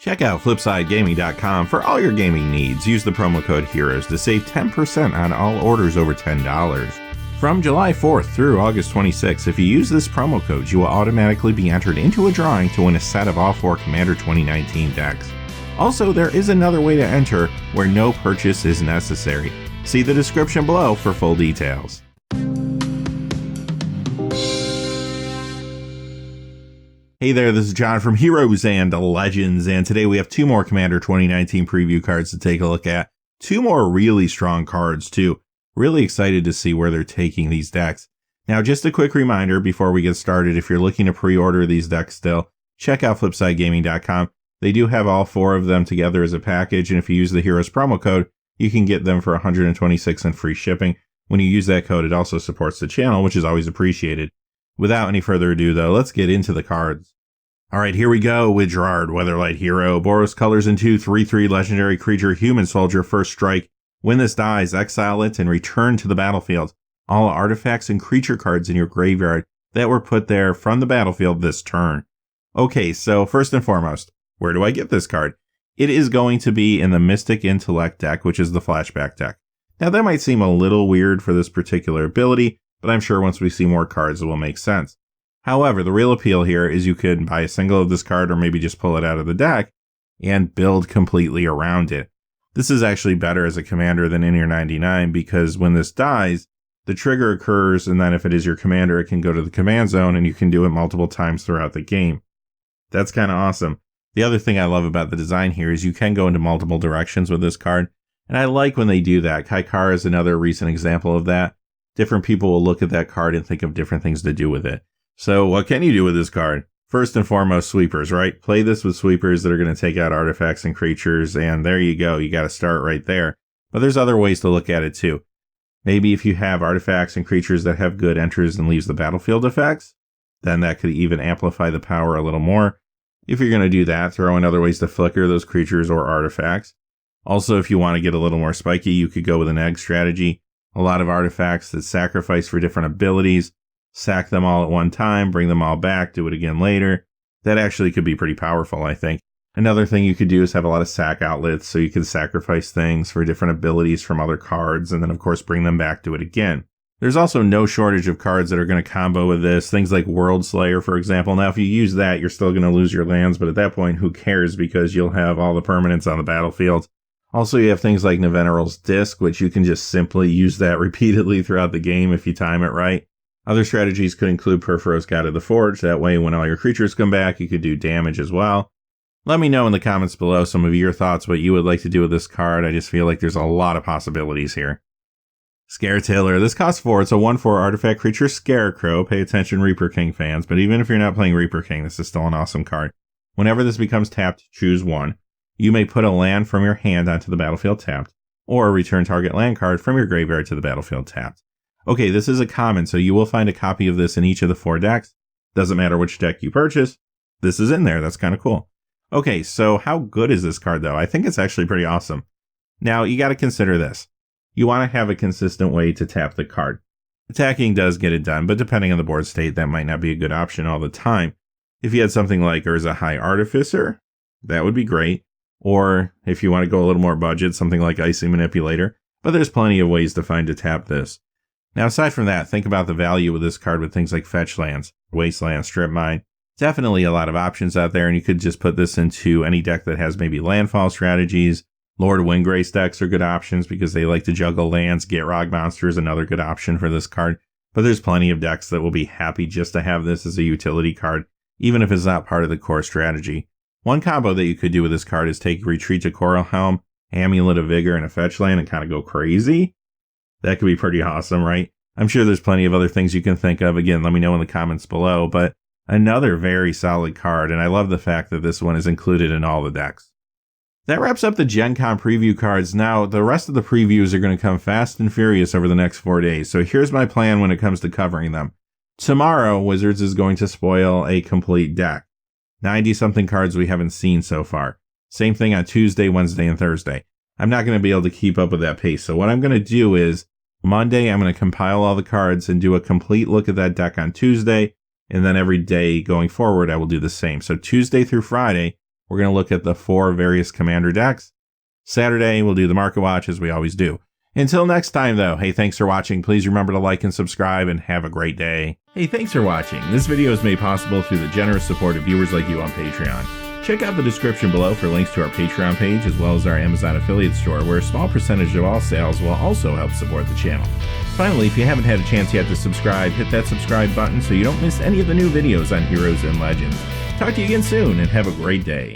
Check out FlipsideGaming.com for all your gaming needs. Use the promo code HEROES to save 10% on all orders over $10. From July 4th through August 26th, if you use this promo code, you will automatically be entered into a drawing to win a set of all 4 Commander 2019 decks. Also, there is another way to enter where no purchase is necessary. See the description below for full details. Hey there, this is John from Heroes and Legends, and today we have 2 more Commander 2019 preview cards to take a look at. 2 more really strong cards too. Really excited to see where they're taking these decks. Now, just a quick reminder before we get started, if you're looking to pre-order these decks still, check out FlipsideGaming.com. They do have all 4 of them together as a package, and if you use the Heroes promo code, you can get them for $126 and free shipping. When you use that code, it also supports the channel, which is always appreciated. Without any further ado, though, let's get into the cards. Alright, here we go with Gerrard, Weatherlight Hero. Boros colors into 3/3 legendary creature, human soldier, first strike. When this dies, exile it and return to the battlefield all artifacts and creature cards in your graveyard that were put there from the battlefield this turn. Okay, so first and foremost, where do I get this card? It is going to be in the Mystic Intellect deck, which is the flashback deck. Now, that might seem a little weird for this particular ability, but I'm sure once we see more cards, it will make sense. However, the real appeal here is you could buy a single of this card or maybe just pull it out of the deck and build completely around it. This is actually better as a commander than in your 99 because when this dies, the trigger occurs, and then if it is your commander, it can go to the command zone and you can do it multiple times throughout the game. That's kind of awesome. The other thing I love about the design here is you can go into multiple directions with this card, and I like when they do that. Kaikara is another recent example of that. Different people will look at that card and think of different things to do with it. So what can you do with this card? First and foremost, sweepers, right? Play this with sweepers that are going to take out artifacts and creatures, and there you go. You got to start right there. But there's other ways to look at it too. Maybe if you have artifacts and creatures that have good enters and leaves the battlefield effects, then that could even amplify the power a little more. If you're going to do that, throw in other ways to flicker those creatures or artifacts. Also, if you want to get a little more spiky, you could go with an egg strategy. A lot of artifacts that sacrifice for different abilities. Sack them all at one time, bring them all back, do it again later. That actually could be pretty powerful, I think. Another thing you could do is have a lot of sack outlets, so you can sacrifice things for different abilities from other cards, and then of course bring them back, do it again. There's also no shortage of cards that are going to combo with this, things like World Slayer, for example. Now, if you use that, you're still going to lose your lands, but at that point, who cares, because you'll have all the permanents on the battlefield. Also, you have things like Neveneral's Disc, which you can just simply use that repeatedly throughout the game if you time it right. Other strategies could include Perforos God of the Forge. That way, when all your creatures come back, you could do damage as well. Let me know in the comments below some of your thoughts, what you would like to do with this card. I just feel like there's a lot of possibilities here. Scaretiller. This costs 4. It's a 1/4 artifact creature Scarecrow. Pay attention, Reaper King fans. But even if you're not playing Reaper King, this is still an awesome card. Whenever this becomes tapped, choose 1. You may put a land from your hand onto the battlefield tapped, or return target land card from your graveyard to the battlefield tapped. Okay, this is a common, so you will find a copy of this in each of the 4 decks. Doesn't matter which deck you purchase. This is in there. That's kind of cool. Okay, so how good is this card, though? I think it's actually pretty awesome. Now, you got to consider this. You want to have a consistent way to tap the card. Attacking does get it done, but depending on the board state, that might not be a good option all the time. If you had something like Urza High Artificer, that would be great. Or if you want to go a little more budget, something like Icy Manipulator. But there's plenty of ways to find to tap this. Now, aside from that, think about the value of this card with things like fetch lands, wasteland, strip mine. Definitely a lot of options out there, and you could just put this into any deck that has maybe landfall strategies. Lord Windgrace decks are good options because they like to juggle lands. Gerrard Monster is another good option for this card. But there's plenty of decks that will be happy just to have this as a utility card, even if it's not part of the core strategy. One combo that you could do with this card is take Retreat to Coral Helm, Amulet of Vigor, and a fetch land and kind of go crazy. That could be pretty awesome, right? I'm sure there's plenty of other things you can think of. Again, let me know in the comments below, but another very solid card, and I love the fact that this one is included in all the decks. That wraps up the Gen Con preview cards. Now, the rest of the previews are going to come fast and furious over the next 4 days, so here's my plan when it comes to covering them. Tomorrow, Wizards is going to spoil a complete deck. 90-something cards we haven't seen so far. Same thing on Tuesday, Wednesday, and Thursday. I'm not going to be able to keep up with that pace. So what I'm going to do is Monday, I'm going to compile all the cards and do a complete look at that deck on Tuesday. And then every day going forward, I will do the same. So Tuesday through Friday, we're going to look at the 4 various commander decks. Saturday, we'll do the market watch as we always do. Until next time, though, hey, thanks for watching. Please remember to like and subscribe, and have a great day. Hey, thanks for watching. This video is made possible through the generous support of viewers like you on Patreon. Check out the description below for links to our Patreon page, as well as our Amazon affiliate store, where a small percentage of all sales will also help support the channel. Finally, if you haven't had a chance yet to subscribe, hit that subscribe button so you don't miss any of the new videos on Heroes and Legends. Talk to you again soon, and have a great day.